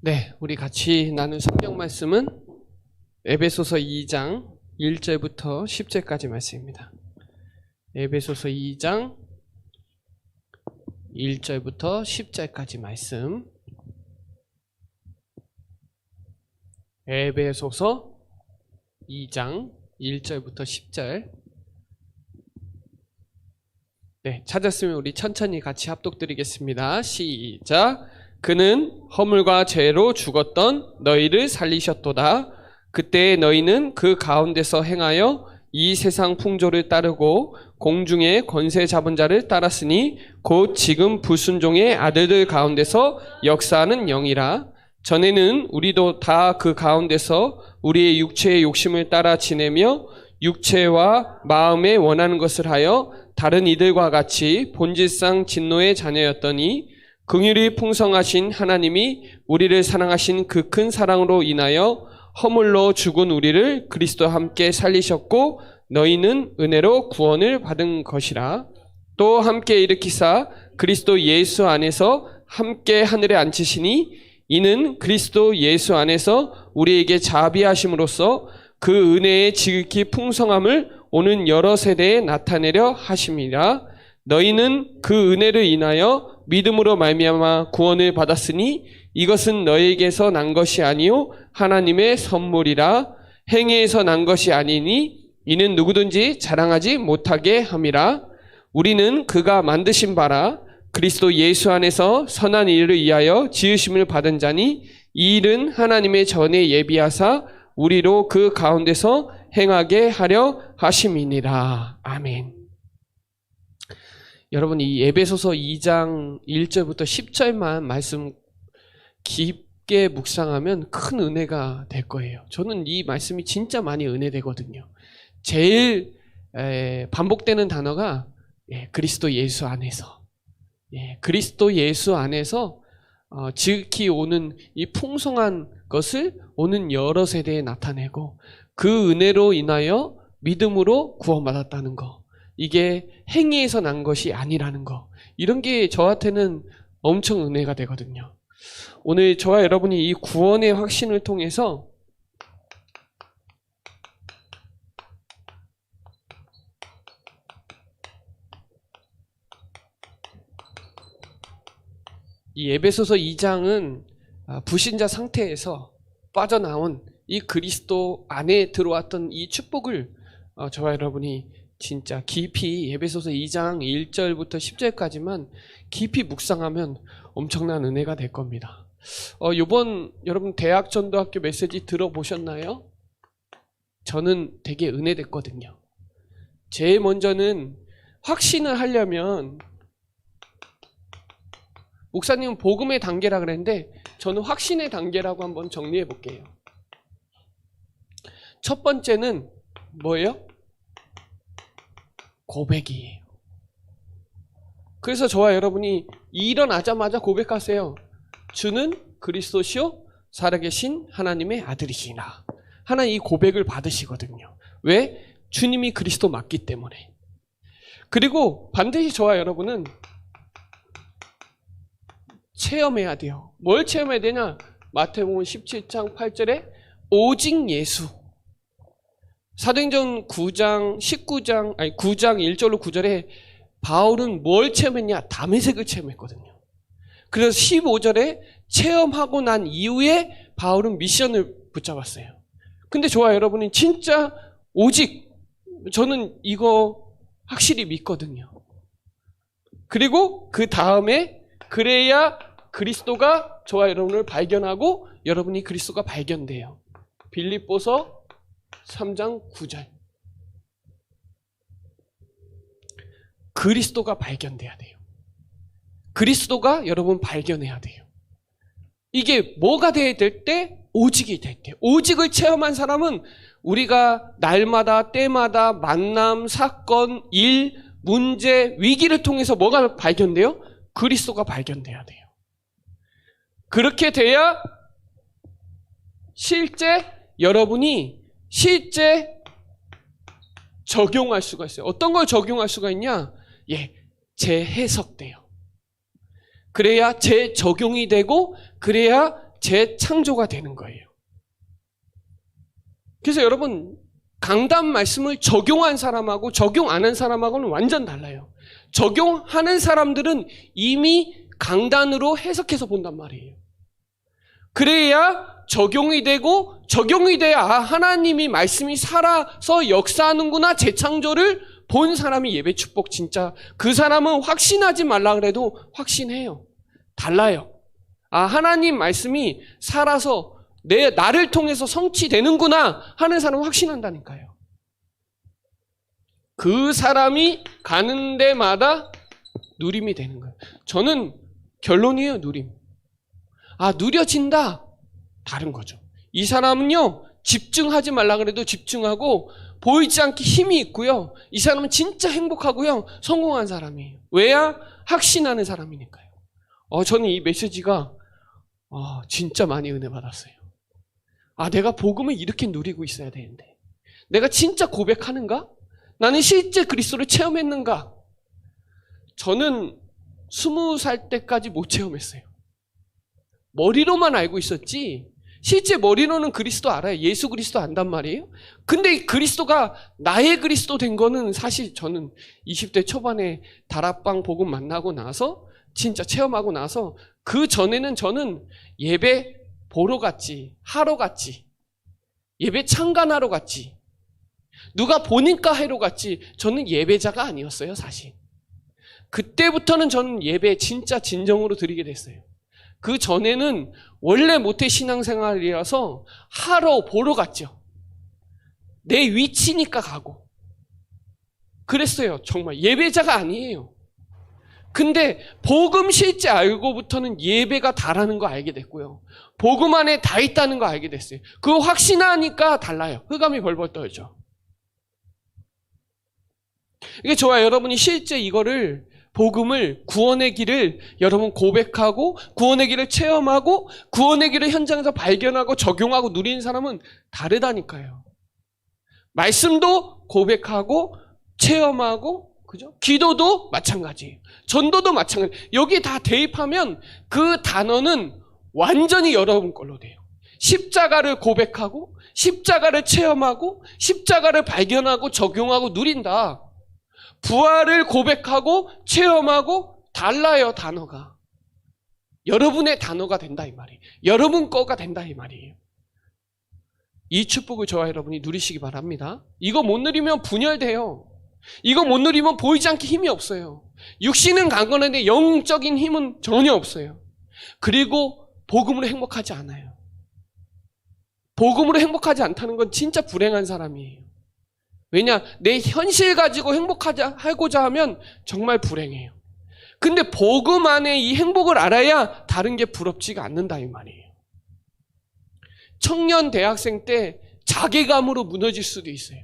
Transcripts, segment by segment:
네, 우리 같이 나눈 성경 말씀은 에베소서 2장 1절부터 10절까지 말씀입니다. 에베소서 2장 1절부터 10절까지 말씀. 에베소서 2장 1절부터 10절. 네, 찾았으면 우리 천천히 같이 합독드리겠습니다. 시작. 그는 허물과 죄로 죽었던 너희를 살리셨도다. 그때 너희는 그 가운데서 행하여 이 세상 풍조를 따르고 공중의 권세 잡은 자를 따랐으니 곧 지금 불순종의 아들들 가운데서 역사하는 영이라. 전에는 우리도 다 그 가운데서 우리의 육체의 욕심을 따라 지내며 육체와 마음에 원하는 것을 하여 다른 이들과 같이 본질상 진노의 자녀였더니 긍휼이 풍성하신 하나님이 우리를 사랑하신 그 큰 사랑으로 인하여 허물로 죽은 우리를 그리스도와 함께 살리셨고 너희는 은혜로 구원을 받은 것이라. 또 함께 일으키사 그리스도 예수 안에서 함께 하늘에 앉히시니 이는 그리스도 예수 안에서 우리에게 자비하심으로써 그 은혜의 지극히 풍성함을 오는 여러 세대에 나타내려 하심이라. 너희는 그 은혜를 인하여 믿음으로 말미암아 구원을 받았으니 이것은 너희에게서 난 것이 아니요 하나님의 선물이라. 행위에서 난 것이 아니니 이는 누구든지 자랑하지 못하게 함이라. 우리는 그가 만드신 바라 그리스도 예수 안에서 선한 일을 위하여 지으심을 받은 자니 이 일은 하나님의 전에 예비하사 우리로 그 가운데서 행하게 하려 하심이니라. 아멘. 여러분, 이 에베소서 2장 1절부터 10절만 말씀 깊게 묵상하면 큰 은혜가 될 거예요. 저는 이 말씀이 진짜 많이 은혜되거든요. 제일 반복되는 단어가 그리스도 예수 안에서, 그리스도 예수 안에서 지극히 오는 이 풍성한 것을 오는 여러 세대에 나타내고 그 은혜로 인하여 믿음으로 구원받았다는 거, 이게 행위에서 난 것이 아니라는 거, 이런 게 저한테는 엄청 은혜가 되거든요. 오늘 저와 여러분이 이 구원의 확신을 통해서 이 에베소서 2장은 불신자 상태에서 빠져나온 이 그리스도 안에 들어왔던 이 축복을 저와 여러분이 진짜 깊이 에베소서 2장 1절부터 10절까지만 깊이 묵상하면 엄청난 은혜가 될 겁니다. 이번 여러분 대학 전도학교 메시지 들어보셨나요? 저는 되게 은혜됐거든요. 제일 먼저는 확신을 하려면, 목사님은 복음의 단계라 그랬는데 저는 확신의 단계라고 한번 정리해 볼게요. 첫 번째는 뭐예요? 고백이에요. 그래서 저와 여러분이 일어나자마자 고백하세요. 주는 그리스도시요 살아계신 하나님의 아들이시라. 하나님 이 고백을 받으시거든요. 왜? 주님이 그리스도 맞기 때문에. 그리고 반드시 저와 여러분은 체험해야 돼요. 뭘 체험해야 되냐? 마태복음 17장 8절에 오직 예수. 사도행전 9장 1절로 9절에 바울은 뭘 체험했냐? 다메섹을 체험했거든요. 그래서 15절에 체험하고 난 이후에 바울은 미션을 붙잡았어요. 근데 저와 여러분이 진짜 오직, 저는 이거 확실히 믿거든요. 그리고 그 다음에 그래야 그리스도가 저와 여러분을 발견하고 여러분이 그리스도가 발견돼요. 빌립보서 3장 9절. 그리스도가 발견돼야 돼요. 그리스도가 여러분 발견해야 돼요. 이게 뭐가 돼야 될 때? 오직이 될 때. 오직을 체험한 사람은 우리가 날마다 때마다 만남, 사건, 일, 문제, 위기를 통해서 뭐가 발견돼요? 그리스도가 발견돼야 돼요. 그렇게 돼야 실제 여러분이 적용할 수가 있어요. 어떤 걸 적용할 수가 있냐? 재해석돼요. 그래야 재적용이 되고, 그래야 재창조가 되는 거예요. 그래서 여러분, 강단 말씀을 적용한 사람하고 적용 안 한 사람하고는 완전 달라요. 적용하는 사람들은 이미 강단으로 해석해서 본단 말이에요. 그래야 적용이 되고, 적용이 돼야 하나님이 말씀이 살아서 역사하는구나, 재창조를 본 사람이 예배 축복 진짜, 그 사람은 확신하지 말라 그래도 확신해요. 달라요. 하나님 말씀이 살아서 나를 통해서 성취되는구나 하는 사람은 확신한다니까요. 그 사람이 가는 데마다 누림이 되는 거예요. 저는 결론이에요, 누림. 누려진다. 다른 거죠. 이 사람은요, 집중하지 말라 그래도 집중하고, 보이지 않게 힘이 있고요. 이 사람은 진짜 행복하고요. 성공한 사람이에요. 왜야? 확신하는 사람이니까요. 저는 이 메시지가 진짜 많이 은혜 받았어요. 내가 복음을 이렇게 누리고 있어야 되는데, 내가 진짜 고백하는가? 나는 실제 그리스도를 체험했는가? 저는 20살 때까지 못 체험했어요. 머리로만 알고 있었지, 실제 머리로는 그리스도 알아요. 예수 그리스도 안단 말이에요. 근데 이 그리스도가 나의 그리스도 된 거는 사실 저는 20대 초반에 다락방 복음 만나고 나서, 진짜 체험하고 나서, 그 전에는 저는 예배 보러 갔지, 하러 갔지, 예배 참관하러 갔지, 누가 보니까 하러 갔지, 저는 예배자가 아니었어요, 사실. 그때부터는 저는 예배 진짜 진정으로 드리게 됐어요. 그 전에는 원래 모태 신앙생활이라서 하러 보러 갔죠. 내 위치니까 가고 그랬어요. 정말 예배자가 아니에요. 근데 복음 실제 알고부터는 예배가 다라는 거 알게 됐고요. 복음 안에 다 있다는 거 알게 됐어요. 그거 확신하니까 달라요. 흑암이 벌벌 떨죠. 이게 좋아요. 여러분이 실제 이거를, 복음을, 구원의 길을 여러분 고백하고, 구원의 길을 체험하고, 구원의 길을 현장에서 발견하고 적용하고 누리는 사람은 다르다니까요. 말씀도 고백하고 체험하고, 그죠? 기도도 마찬가지예요. 전도도 마찬가지. 여기 다 대입하면 그 단어는 완전히 여러분 걸로 돼요. 십자가를 고백하고, 십자가를 체험하고, 십자가를 발견하고 적용하고 누린다. 부활을 고백하고 체험하고 달라요, 단어가. 여러분의 단어가 된다 이 말이에요. 여러분 거가 된다 이 말이에요. 이 축복을 저와 여러분이 누리시기 바랍니다. 이거 못 누리면 분열돼요. 이거 못 누리면 보이지 않게 힘이 없어요. 육신은 강건한데 영적인 힘은 전혀 없어요. 그리고 복음으로 행복하지 않아요. 복음으로 행복하지 않다는 건 진짜 불행한 사람이에요. 왜냐? 내 현실 가지고 하고자 하면 정말 불행해요. 근데 복음 안에 이 행복을 알아야 다른 게 부럽지가 않는다 이 말이에요. 청년 대학생 때 자괴감으로 무너질 수도 있어요.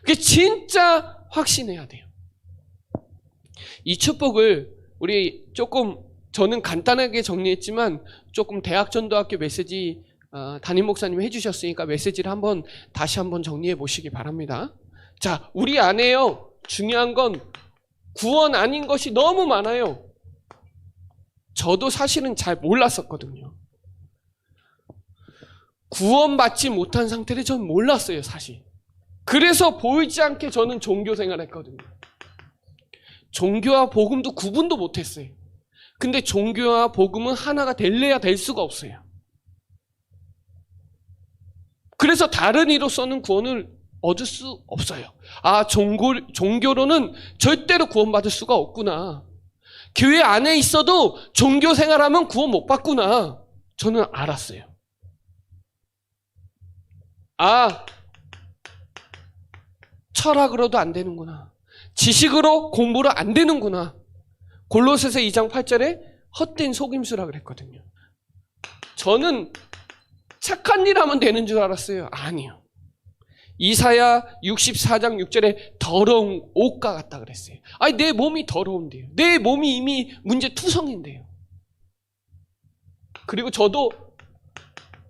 그게 진짜 확신해야 돼요. 이 축복을 우리 조금, 저는 간단하게 정리했지만 조금 대학전도학교 메시지 담임 목사님이 해주셨으니까 메시지를 다시 한번 정리해 보시기 바랍니다. 자, 우리 안에요, 중요한 건 구원 아닌 것이 너무 많아요. 저도 사실은 잘 몰랐었거든요. 구원받지 못한 상태를 전 몰랐어요, 사실. 그래서 보이지 않게 저는 종교 생활했거든요. 종교와 복음도 구분도 못했어요. 근데 종교와 복음은 하나가 될래야 될 수가 없어요. 그래서 다른 이로서는 구원을 얻을 수 없어요. 종교로는 절대로 구원받을 수가 없구나. 교회 안에 있어도 종교 생활하면 구원 못 받구나. 저는 알았어요. 철학으로도 안 되는구나. 지식으로 공부로 안 되는구나. 골로새서 2장 8절에 헛된 속임수라 그랬거든요. 저는 착한 일 하면 되는 줄 알았어요. 아니요. 이사야 64장 6절에 더러운 옷과 같다 그랬어요. 내 몸이 더러운데요. 내 몸이 이미 문제투성인데요. 그리고 저도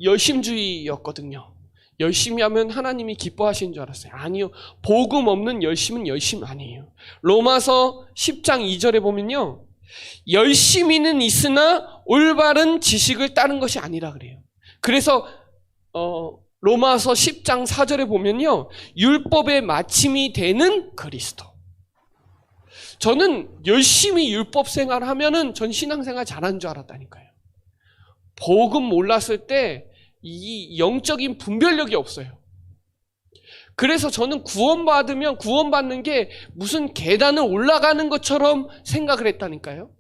열심주의였거든요. 열심히 하면 하나님이 기뻐하시는 줄 알았어요. 아니요. 복음 없는 열심은 열심 아니에요. 로마서 10장 2절에 보면요. 열심히는 있으나 올바른 지식을 따른 것이 아니라 그래요. 그래서 로마서 10장 4절에 보면요, 율법의 마침이 되는 그리스도. 저는 열심히 율법 생활하면은 전 신앙생활 잘하는 줄 알았다니까요. 복음 몰랐을 때 이 영적인 분별력이 없어요. 그래서 저는 구원받으면 구원받는 게 무슨 계단을 올라가는 것처럼 생각을 했다니까요.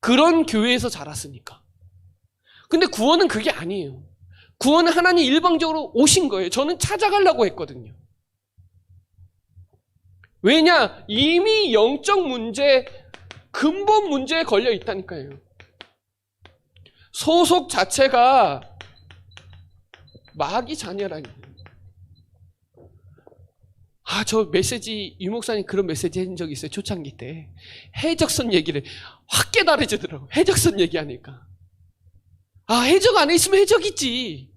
그런 교회에서 자랐으니까. 근데 구원은 그게 아니에요. 구원은 하나님 일방적으로 오신 거예요. 저는 찾아가려고 했거든요. 왜냐? 이미 영적 문제, 근본 문제에 걸려 있다니까요. 소속 자체가 마귀 자녀라니. 저 메시지, 유 목사님 그런 메시지 한 적이 있어요. 초창기 때. 해적선 얘기를 확 깨달아지더라고요. 해적선 얘기하니까. 해적 안에 있으면 해적이지.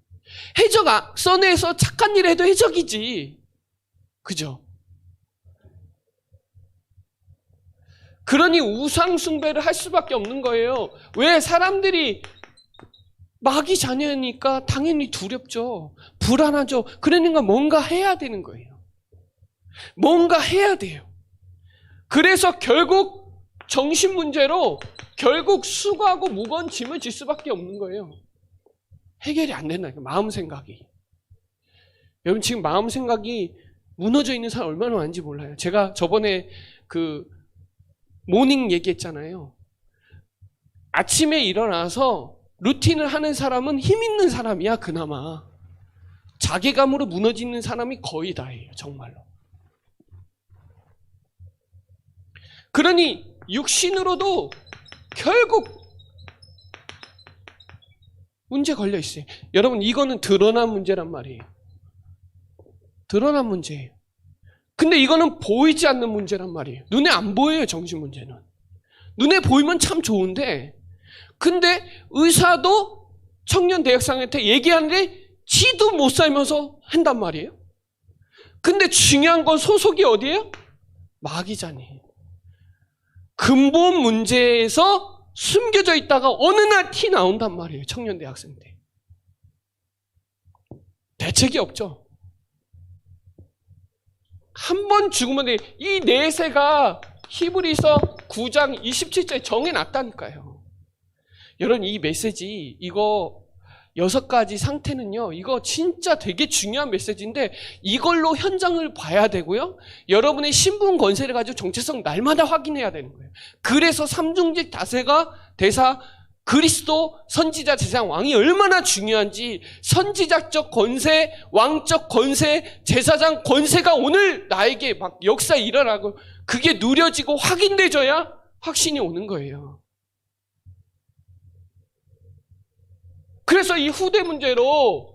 해적선에서 착한 일 해도 해적이지. 그죠? 그러니 우상숭배를 할 수밖에 없는 거예요. 왜? 사람들이 마귀 자녀니까 당연히 두렵죠. 불안하죠. 그러니까 뭔가 해야 되는 거예요. 뭔가 해야 돼요. 그래서 결국 정신 문제로 결국 수고하고 무거운 짐을 질 수밖에 없는 거예요. 해결이 안 된다니까, 마음 생각이. 여러분 지금 마음 생각이 무너져 있는 사람 얼마나 많은지 몰라요. 제가 저번에 모닝 얘기했잖아요. 아침에 일어나서 루틴을 하는 사람은 힘 있는 사람이야, 그나마. 자괴감으로 무너지는 사람이 거의 다예요, 정말로. 그러니 육신으로도 결국 문제 걸려 있어요. 여러분 이거는 드러난 문제란 말이에요. 드러난 문제예요. 근데 이거는 보이지 않는 문제란 말이에요. 눈에 안 보여요, 정신 문제는. 눈에 보이면 참 좋은데, 근데 의사도 청년 대학생한테 얘기하는데 지도 못 살면서 한단 말이에요. 근데 중요한 건 소속이 어디예요? 마귀잖아요. 근본 문제에서 숨겨져 있다가 어느 날 티 나온단 말이에요. 청년 대학생 때. 대책이 없죠. 한 번 죽으면 돼. 이 내세가 히브리서 9장 27절에 정해놨다니까요. 여러분 이 메시지, 이거 6가지 상태는요, 이거 진짜 되게 중요한 메시지인데 이걸로 현장을 봐야 되고요, 여러분의 신분 권세를 가지고 정체성 날마다 확인해야 되는 거예요. 그래서 삼중직 대사 그리스도, 선지자, 제사장, 왕이 얼마나 중요한지, 선지자적 권세, 왕적 권세, 제사장 권세가 오늘 나에게 막 역사에 일어나고 그게 누려지고 확인돼져야 확신이 오는 거예요. 그래서 이 후대 문제로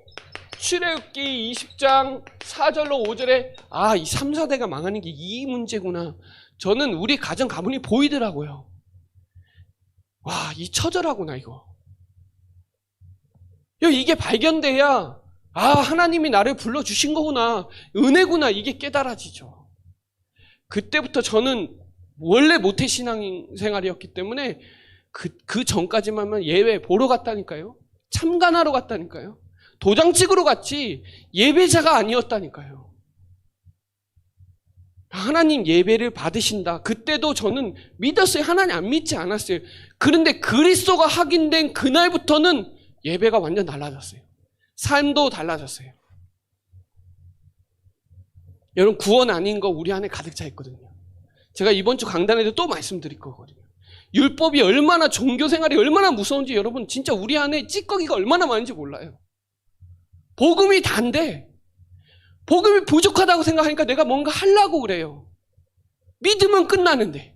출애굽기 20장 4절로 5절에 이 3, 4대가 망하는 게 이 문제구나. 저는 우리 가정 가문이 보이더라고요. 와, 이 처절하구나 이거. 이게 발견돼야 하나님이 나를 불러주신 거구나, 은혜구나, 이게 깨달아지죠. 그때부터 저는 원래 모태신앙생활이었기 때문에 그 전까지만 예배 보러 갔다니까요. 참관하러 갔다니까요. 도장 찍으러 갔지 예배자가 아니었다니까요. 하나님 예배를 받으신다. 그때도 저는 믿었어요. 하나님 안 믿지 않았어요. 그런데 그리스도가 확인된 그날부터는 예배가 완전 달라졌어요. 삶도 달라졌어요. 여러분 구원 아닌 거 우리 안에 가득 차 있거든요. 제가 이번 주 강단에도 또 말씀드릴 거거든요. 율법이 얼마나, 종교생활이 얼마나 무서운지 여러분 진짜 우리 안에 찌꺼기가 얼마나 많은지 몰라요. 복음이 단데 복음이 부족하다고 생각하니까 내가 뭔가 하려고 그래요. 믿으면 끝나는데,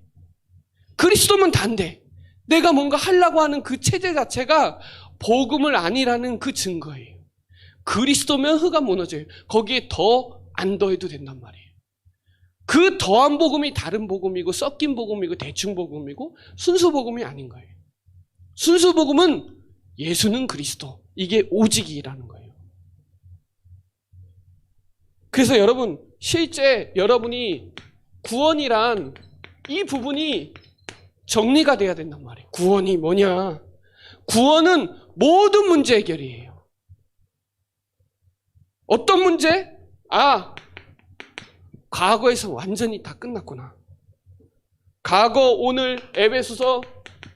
그리스도면 단데 내가 뭔가 하려고 하는 그 체제 자체가 복음을 아니라는 그 증거예요. 그리스도면 흙가 무너져요. 거기에 더 안 더해도 된단 말이에요. 그 더한 복음이 다른 복음이고 섞인 복음이고 대충 복음이고 순수 복음이 아닌 거예요. 순수 복음은 예수는 그리스도, 이게 오직이라는 거예요. 그래서 여러분 실제 여러분이 구원이란 이 부분이 정리가 돼야 된단 말이에요. 구원이 뭐냐? 구원은 모든 문제 해결이에요. 어떤 문제? 과거에서 완전히 다 끝났구나. 과거 오늘 에베소서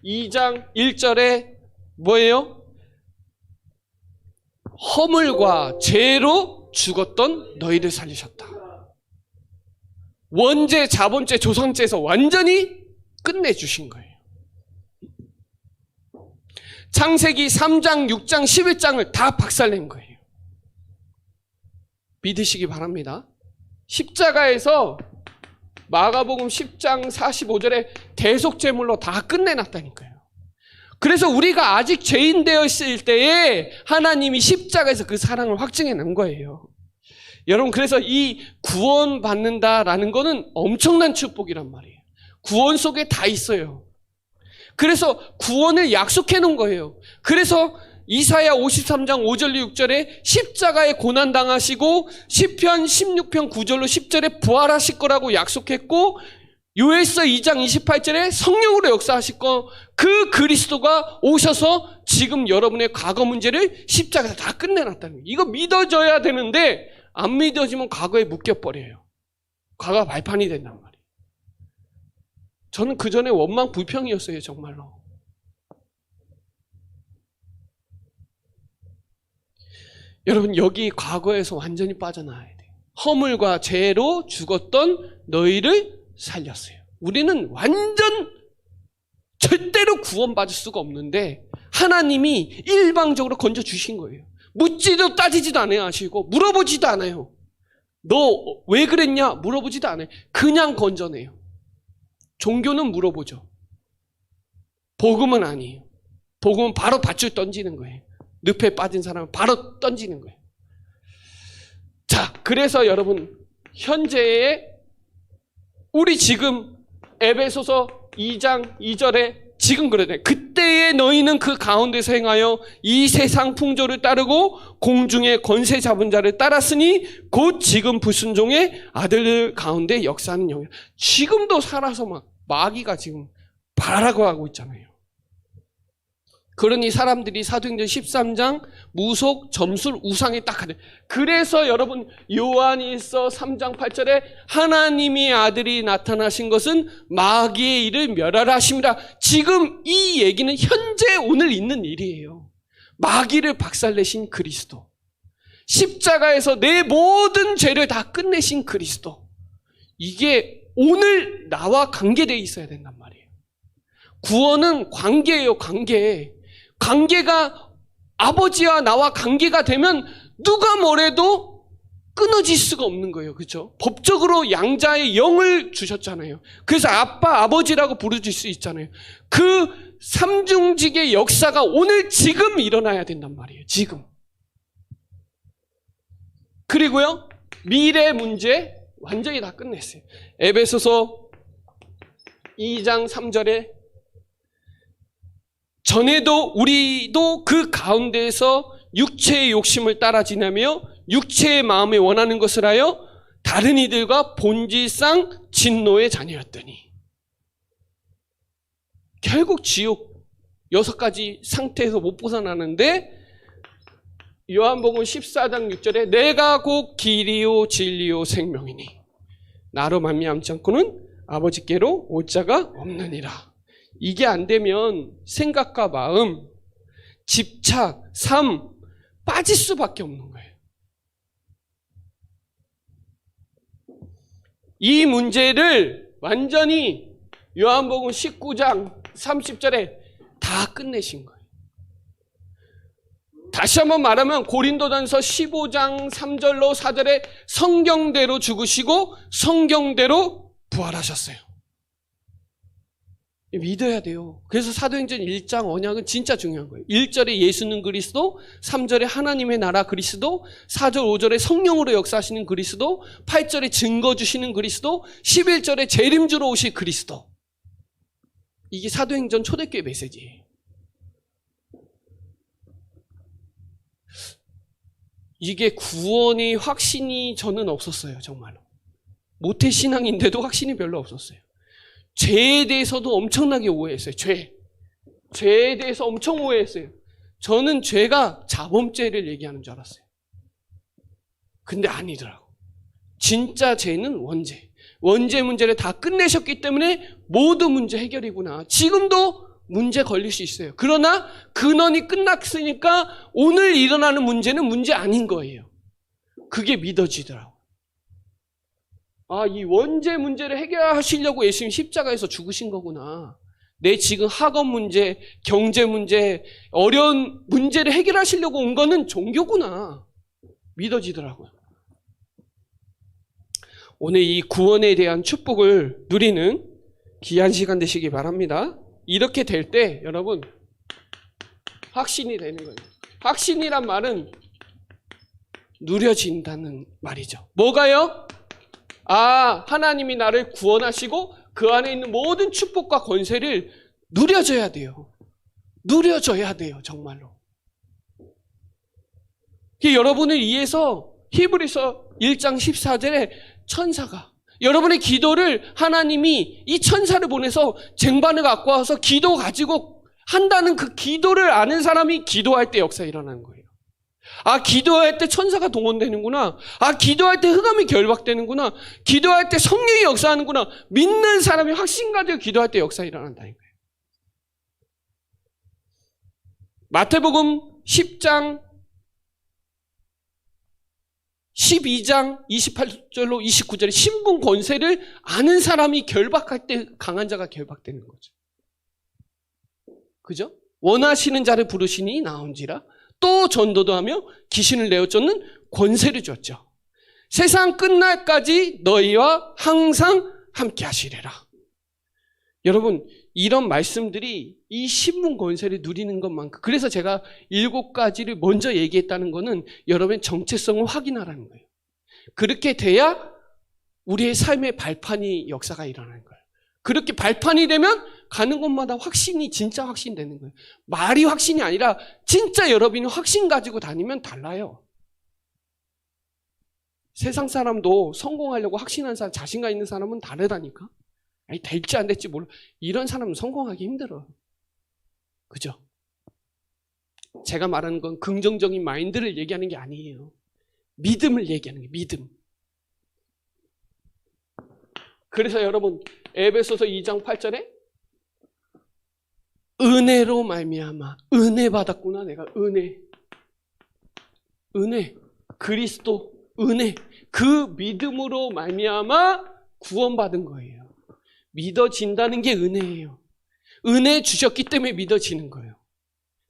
2장 1절에 뭐예요? 허물과 죄로 죽었던 너희를 살리셨다. 원죄, 자본죄, 조상죄에서 완전히 끝내주신 거예요. 창세기 3장, 6장, 11장을 다 박살낸 거예요. 믿으시기 바랍니다. 십자가에서 마가복음 10장 45절에 대속제물로 다 끝내놨다니까요. 그래서 우리가 아직 죄인 되었을 때에 하나님이 십자가에서 그 사랑을 확증해 놓은 거예요. 여러분, 그래서 이 구원 받는다라는 거는 엄청난 축복이란 말이에요. 구원 속에 다 있어요. 그래서 구원을 약속해 놓은 거예요. 그래서 이사야 53장 5절 6절에 십자가에 고난당하시고 시편 16편 9절로 10절에 부활하실 거라고 약속했고, 요엘서 2장 28절에 성령으로 역사하실 거, 그 그리스도가 오셔서 지금 여러분의 과거 문제를 십자가에서 다 끝내놨다는 거예요. 이거 믿어져야 되는데 안 믿어지면 과거에 묶여버려요. 과거가 발판이 된단 말이에요. 저는 그 전에 원망 불평이었어요, 정말로. 여러분, 여기 과거에서 완전히 빠져나와야 돼요. 허물과 죄로 죽었던 너희를 살렸어요. 우리는 완전 절대로 구원받을 수가 없는데 하나님이 일방적으로 건져주신 거예요. 묻지도 따지지도 않아요. 하시고 물어보지도 않아요. 너 왜 그랬냐? 물어보지도 않아요. 그냥 건져내요. 종교는 물어보죠. 복음은 아니에요. 복음은 바로 밧줄 던지는 거예요. 늪에 빠진 사람은 바로 던지는 거예요. 자, 그래서 여러분, 현재의 우리 지금 에베소서 2장 2절에 지금 그러네. 그때의 너희는 그 가운데서 행하여 이 세상 풍조를 따르고 공중의 권세 잡은 자를 따랐으니 곧 지금 불순종의 아들들 가운데 역사하는 영이라. 지금도 살아서 막 마귀가 지금 바라고 하고 있잖아요. 그러니 사람들이 사도행전 13장 무속, 점술, 우상에 딱 하네. 그래서 여러분, 요한일서 3장 8절에 하나님의 아들이 나타나신 것은 마귀의 일을 멸하라 하심이라. 지금 이 얘기는 현재 오늘 있는 일이에요. 마귀를 박살내신 그리스도, 십자가에서 내 모든 죄를 다 끝내신 그리스도, 이게 오늘 나와 관계되어 있어야 된단 말이에요. 구원은 관계예요. 관계가 아버지와 나와 관계가 되면 누가 뭐래도 끊어질 수가 없는 거예요. 그렇죠? 법적으로 양자의 영을 주셨잖아요. 그래서 아빠, 아버지라고 부르실 수 있잖아요. 그 삼중직의 역사가 오늘 지금 일어나야 된단 말이에요. 지금. 그리고요, 미래 문제 완전히 다 끝냈어요. 에베소서 2장 3절에 전에도 우리도 그 가운데에서 육체의 욕심을 따라 지나며 육체의 마음에 원하는 것을 하여 다른 이들과 본질상 진노의 자녀였더니. 결국 지옥 6가지 상태에서 못 벗어나는데, 요한복음 14장 6절에 내가 곧 길이요 진리요 생명이니 나로 말미암지 않고는 아버지께로 올 자가 없느니라. 이게 안 되면 생각과 마음, 집착, 삶 빠질 수밖에 없는 거예요. 이 문제를 완전히 요한복음 19장 30절에 다 끝내신 거예요. 다시 한번 말하면 고린도전서 15장 3절로 4절에 성경대로 죽으시고 성경대로 부활하셨어요. 믿어야 돼요. 그래서 사도행전 1장 언약은 진짜 중요한 거예요. 1절에 예수는 그리스도, 3절에 하나님의 나라 그리스도, 4절 5절에 성령으로 역사하시는 그리스도, 8절에 증거 주시는 그리스도, 11절에 재림주로 오실 그리스도. 이게 사도행전 초대교회 메시지예요. 이게 구원의 확신이 저는 없었어요. 정말로. 모태신앙인데도 확신이 별로 없었어요. 죄에 대해서도 엄청나게 오해했어요. 죄. 죄에 대해서 엄청 오해했어요. 저는 죄가 자범죄를 얘기하는 줄 알았어요. 근데 아니더라고. 진짜 죄는 원죄. 원죄 문제를 다 끝내셨기 때문에 모두 문제 해결이구나. 지금도 문제 걸릴 수 있어요. 그러나 근원이 끝났으니까 오늘 일어나는 문제는 문제 아닌 거예요. 그게 믿어지더라고요. 아, 이 원죄 문제를 해결하시려고 예수님 십자가에서 죽으신 거구나. 내 지금 학업 문제, 경제 문제, 어려운 문제를 해결하시려고 온 거는 종교구나. 믿어지더라고요. 오늘 이 구원에 대한 축복을 누리는 귀한 시간 되시기 바랍니다. 이렇게 될 때 여러분 확신이 되는 거예요. 확신이란 말은 누려진다는 말이죠. 뭐가요? 아, 하나님이 나를 구원하시고 그 안에 있는 모든 축복과 권세를 누려져야 돼요. 누려져야 돼요. 정말로. 여러분을 위해서 히브리서 1장 14절에 천사가 여러분의 기도를 하나님이 이 천사를 보내서 쟁반을 갖고 와서 기도 가지고 한다는 그 기도를 아는 사람이 기도할 때 역사가 일어나는 거예요. 아, 기도할 때 천사가 동원되는구나. 아, 기도할 때 흑암이 결박되는구나. 기도할 때 성령이 역사하는구나. 믿는 사람이 확신 가지고 기도할 때 역사가 일어난다는 거예요. 마태복음 10장 12장 28절로 29절에 신분 권세를 아는 사람이 결박할 때 강한 자가 결박되는 거죠. 그죠? 원하시는 자를 부르시니 나온지라 또 전도도 하며 귀신을 내어 쫓는 권세를 줬죠. 세상 끝날까지 너희와 항상 함께 하시리라. 여러분, 이런 말씀들이 이 신분 권세를 누리는 것만큼, 그래서 제가 7가지를 먼저 얘기했다는 것은 여러분의 정체성을 확인하라는 거예요. 그렇게 돼야 우리의 삶의 발판이 역사가 일어나는 거예요. 그렇게 발판이 되면 가는 곳마다 확신이 진짜 확신되는 거예요. 말이 확신이 아니라 진짜 여러분이 확신 가지고 다니면 달라요. 세상 사람도 성공하려고 확신하는 사람, 자신감 있는 사람은 다르다니까. 아니, 될지 안 될지 몰라. 이런 사람은 성공하기 힘들어. 그죠? 제가 말하는 건 긍정적인 마인드를 얘기하는 게 아니에요. 믿음을 얘기하는 게 믿음. 그래서 여러분 에베소서 2장 8절에 은혜로 말미암아 은혜 받았구나. 내가 은혜 그리스도 은혜 그 믿음으로 말미암아 구원받은 거예요. 믿어진다는 게 은혜예요. 은혜 주셨기 때문에 믿어지는 거예요.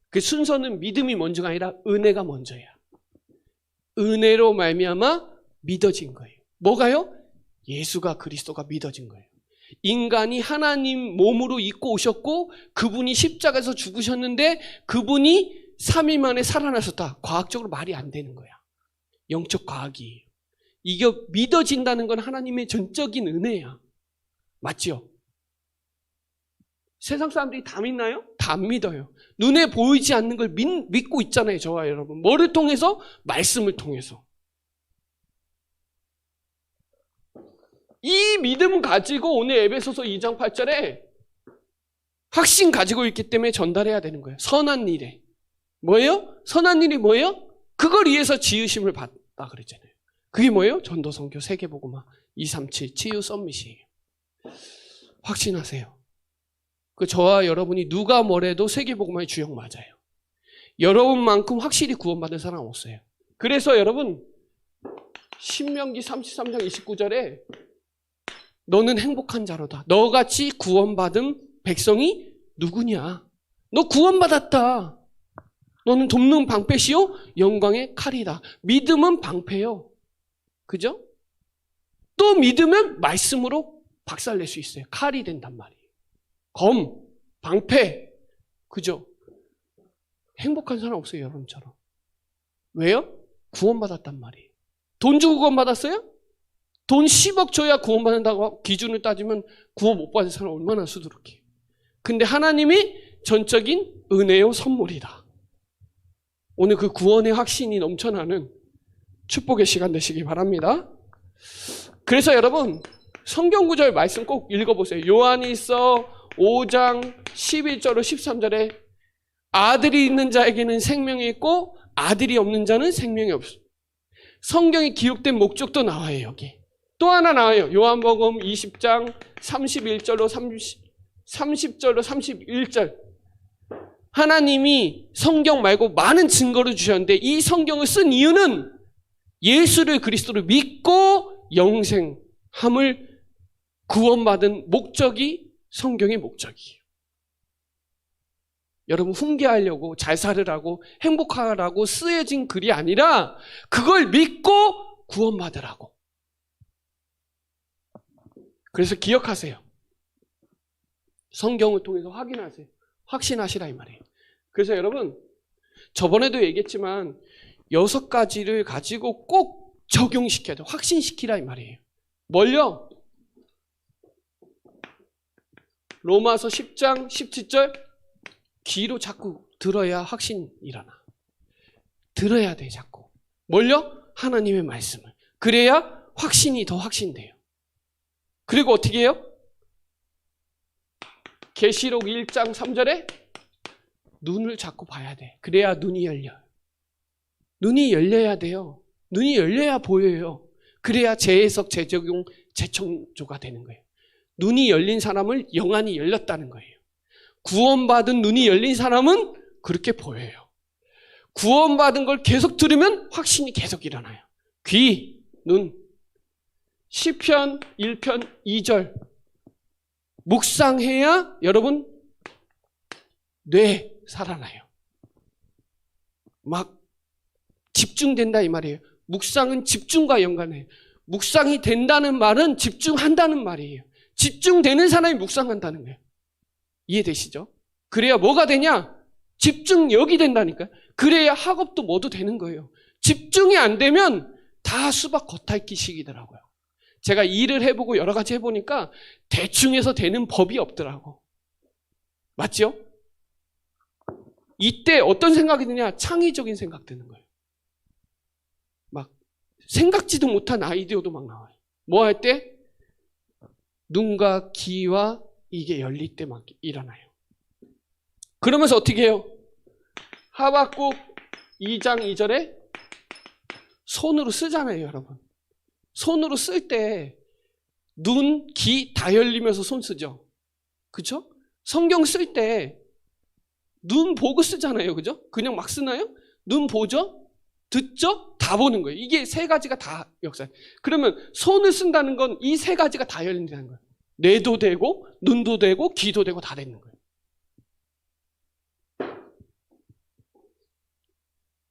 그 순서는 믿음이 먼저가 아니라 은혜가 먼저야. 은혜로 말미암아 믿어진 거예요. 뭐가요? 예수가 그리스도가 믿어진 거예요. 인간이 하나님 몸으로 입고 오셨고 그분이 십자가에서 죽으셨는데 그분이 3일 만에 살아나셨다. 과학적으로 말이 안 되는 거야. 영적 과학이에요. 이게 믿어진다는 건 하나님의 전적인 은혜야. 맞죠? 세상 사람들이 다 믿나요? 다 안 믿어요. 눈에 보이지 않는 걸 믿고 있잖아요. 저와 여러분. 뭐를 통해서? 말씀을 통해서. 이 믿음 가지고 오늘 에베소서 2장 8절에 확신 가지고 있기 때문에 전달해야 되는 거예요. 선한 일에. 뭐예요? 선한 일이 뭐예요? 그걸 위해서 지으심을 받다 그랬잖아요. 그게 뭐예요? 전도, 선교, 세계복음화, 237, 치유, 썸밋이에요. 확신하세요. 그 저와 여러분이 누가 뭐래도 세계복음화의 주역 맞아요. 여러분만큼 확실히 구원받은 사람 없어요. 그래서 여러분 신명기 33장 29절에 너는 행복한 자로다. 너같이 구원받은 백성이 누구냐? 너 구원받았다. 너는 돕는 방패시요 영광의 칼이다. 믿음은 방패요. 그죠? 또 믿으면 말씀으로 박살낼 수 있어요. 칼이 된단 말이에요. 검, 방패. 그죠? 행복한 사람 없어요. 여러분처럼. 왜요? 구원받았단 말이에요. 돈 주고 구원받았어요? 돈 10억 줘야 구원받는다고 기준을 따지면 구원 못 받은 사람 얼마나 수두룩해요. 근데 하나님이 전적인 은혜요 선물이다. 오늘 그 구원의 확신이 넘쳐나는 축복의 시간 되시기 바랍니다. 그래서 여러분 성경 구절 말씀 꼭 읽어보세요. 요한일서 5장 11절로 13절에 아들이 있는 자에게는 생명이 있고 아들이 없는 자는 생명이 없어. 성경에 기록된 목적도 나와요. 여기 또 하나 나와요. 요한복음 20장 31절로 30절로 31절. 하나님이 성경 말고 많은 증거를 주셨는데 이 성경을 쓴 이유는 예수를 그리스도를 믿고 영생함을 구원받은 목적이 성경의 목적이에요. 여러분 훈계하려고 잘 살으라고 행복하라고 쓰여진 글이 아니라 그걸 믿고 구원받으라고. 그래서 기억하세요. 성경을 통해서 확인하세요. 확신하시라 이 말이에요. 그래서 여러분 저번에도 얘기했지만 6가지를 가지고 꼭 적용시켜야 돼요. 확신시키라 이 말이에요. 뭘요? 로마서 10장 17절 귀로 자꾸 들어야 확신이 일어나. 들어야 돼 자꾸. 뭘요? 하나님의 말씀을. 그래야 확신이 더 확신돼요. 그리고 어떻게 해요? 계시록 1장 3절에 눈을 자꾸 봐야 돼. 그래야 눈이 열려요. 눈이 열려야 돼요. 눈이 열려야 보여요. 그래야 재해석, 재적용, 재청조가 되는 거예요. 눈이 열린 사람을 영안이 열렸다는 거예요. 구원받은 눈이 열린 사람은 그렇게 보여요. 구원받은 걸 계속 들으면 확신이 계속 일어나요. 귀, 눈. 시편 1편 2절 묵상해야 여러분 뇌 살아나요. 막 집중된다 이 말이에요. 묵상은 집중과 연관해요. 묵상이 된다는 말은 집중한다는 말이에요. 집중되는 사람이 묵상한다는 거예요. 이해되시죠? 그래야 뭐가 되냐? 집중력이 된다니까요. 그래야 학업도 모두 되는 거예요. 집중이 안 되면 다 수박 겉핥기식이더라고요. 제가 일을 해보고 여러 가지 해보니까 대충 해서 되는 법이 없더라고. 맞죠? 이때 어떤 생각이 드냐? 창의적인 생각 드는 거예요. 막 생각지도 못한 아이디어도 막 나와요. 뭐 할 때? 눈과 귀와 이게 열릴 때 막 일어나요. 그러면서 어떻게 해요? 하박국 2장 2절에 손으로 쓰잖아요, 여러분. 손으로 쓸 때 눈, 귀 다 열리면서 손 쓰죠. 그렇죠? 성경 쓸 때 눈 보고 쓰잖아요. 그죠? 그냥 막 쓰나요? 눈 보죠? 듣죠? 다 보는 거예요. 이게 세 가지가 다 역사예요. 그러면 손을 쓴다는 건 이 세 가지가 다 열린다는 거예요. 뇌도 되고 눈도 되고 귀도 되고 다 되는 거예요.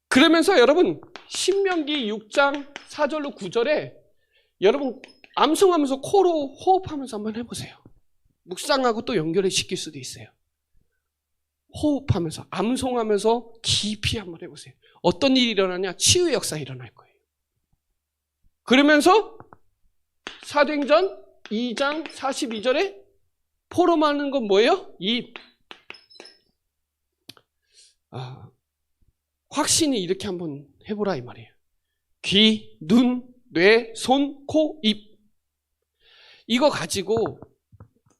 그러면서 여러분 신명기 6장 4절로 9절에 여러분 암송하면서 코로 호흡하면서 한번 해보세요. 묵상하고 또 연결을 시킬 수도 있어요. 호흡하면서 암송하면서 깊이 한번 해보세요. 어떤 일이 일어나냐? 치유의 역사 일어날 거예요. 그러면서 사도행전 2장 42절에 포럼하는 건 뭐예요? 입. 확신이 이렇게 한번 해보라 이 말이에요. 귀, 눈, 뇌, 손, 코, 입. 이거 가지고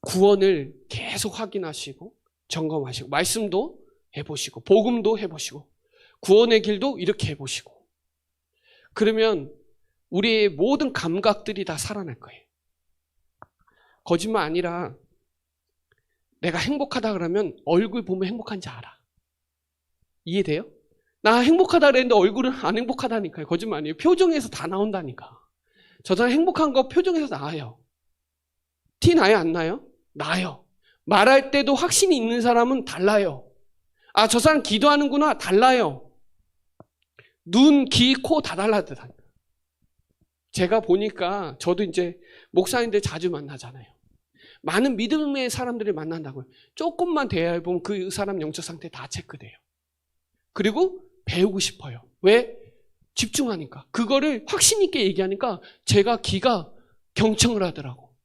구원을 계속 확인하시고 점검하시고 말씀도 해보시고 복음도 해보시고 구원의 길도 이렇게 해보시고 그러면 우리의 모든 감각들이 다 살아날 거예요. 거짓말 아니라 내가 행복하다 그러면 얼굴 보면 행복한지 알아. 이해돼요? 나 행복하다 그랬는데 얼굴은 안 행복하다니까요. 거짓말 아니에요. 표정에서 다 나온다니까. 저 사람 행복한 거 표정에서 나와요. 티 나요? 안 나요? 나요. 말할 때도 확신이 있는 사람은 달라요. 아, 저 사람 기도하는구나. 달라요. 눈, 귀, 코 다 달라요. 제가 보니까 저도 이제 목사님들 자주 만나잖아요. 많은 믿음의 사람들을 만난다고요. 조금만 대화해 보면 그 사람 영적 상태 다 체크돼요. 그리고 배우고 싶어요. 왜? 집중하니까. 그거를 확신 있게 얘기하니까 제가 귀가 경청을 하더라고.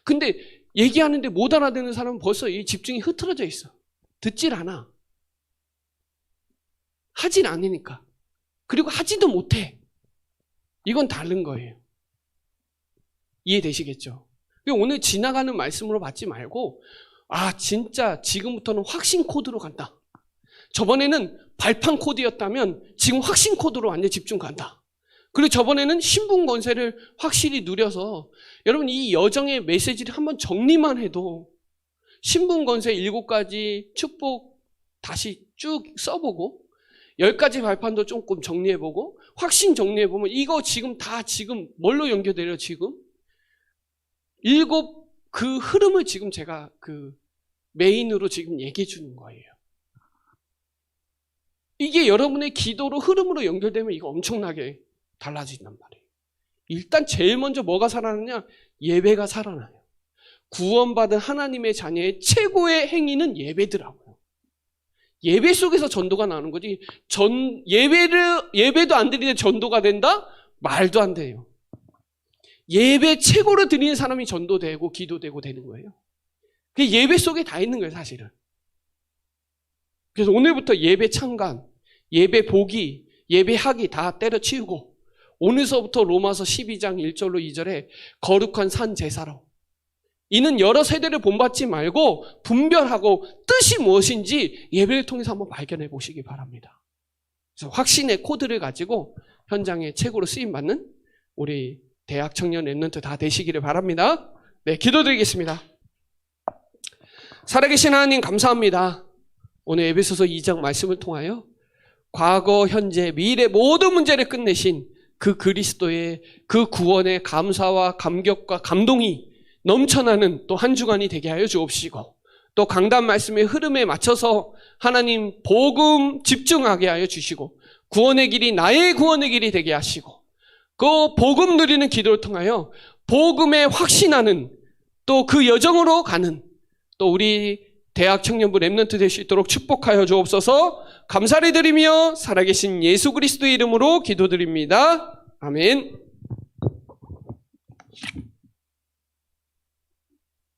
근데 얘기하는데 못 알아듣는 사람은 벌써 이 집중이 흐트러져 있어. 듣질 않아. 하질 않으니까. 그리고 하지도 못해. 이건 다른 거예요. 이해되시겠죠? 오늘 지나가는 말씀으로 받지 말고 진짜 지금부터는 확신 코드로 간다. 저번에는 발판 코드였다면 지금 확신 코드로 완전 집중 간다. 그리고 저번에는 신분 권세를 확실히 누려서 여러분 이 여정의 메시지를 한번 정리만 해도 신분 권세 7가지 축복 다시 쭉 써보고 10가지 발판도 조금 정리해보고 확신 정리해보면 이거 지금 다 지금 뭘로 연결돼요 지금? 7 그 흐름을 지금 제가 그 메인으로 지금 얘기해 주는 거예요. 이게 여러분의 기도로 흐름으로 연결되면 이거 엄청나게 달라진단 말이에요. 일단 제일 먼저 뭐가 살아나냐? 예배가 살아나요. 구원받은 하나님의 자녀의 최고의 행위는 예배더라고요. 예배 속에서 전도가 나오는 거지. 예배도 안 드리는데 전도가 된다? 말도 안 돼요. 예배 최고로 드리는 사람이 전도되고 기도되고 되는 거예요. 그게 예배 속에 다 있는 거예요, 사실은. 그래서 오늘부터 예배 참관, 예배 보기, 예배 하기 다 때려치우고 오늘서부터 로마서 12장 1절로 2절에 거룩한 산 제사로 이는 여러 세대를 본받지 말고 분별하고 뜻이 무엇인지 예배를 통해서 한번 발견해 보시기 바랍니다. 그래서 확신의 코드를 가지고 현장에 최고로 쓰임받는 우리 대학 청년 랩런트 다 되시기를 바랍니다. 네, 기도드리겠습니다. 살아계신 하나님 감사합니다. 오늘 에베소서 2장 말씀을 통하여 과거, 현재, 미래 모든 문제를 끝내신 그 그리스도의 그 구원의 감사와 감격과 감동이 넘쳐나는 또 한 주간이 되게 하여 주옵시고 또 강단 말씀의 흐름에 맞춰서 하나님 복음 집중하게 하여 주시고 구원의 길이 나의 구원의 길이 되게 하시고 그 복음 누리는 기도를 통하여 복음에 확신하는 또 그 여정으로 가는 또 우리 대학 청년부 랩런트 될 수 있도록 축복하여 주옵소서. 감사를 드리며 살아계신 예수 그리스도의 이름으로 기도드립니다. 아멘.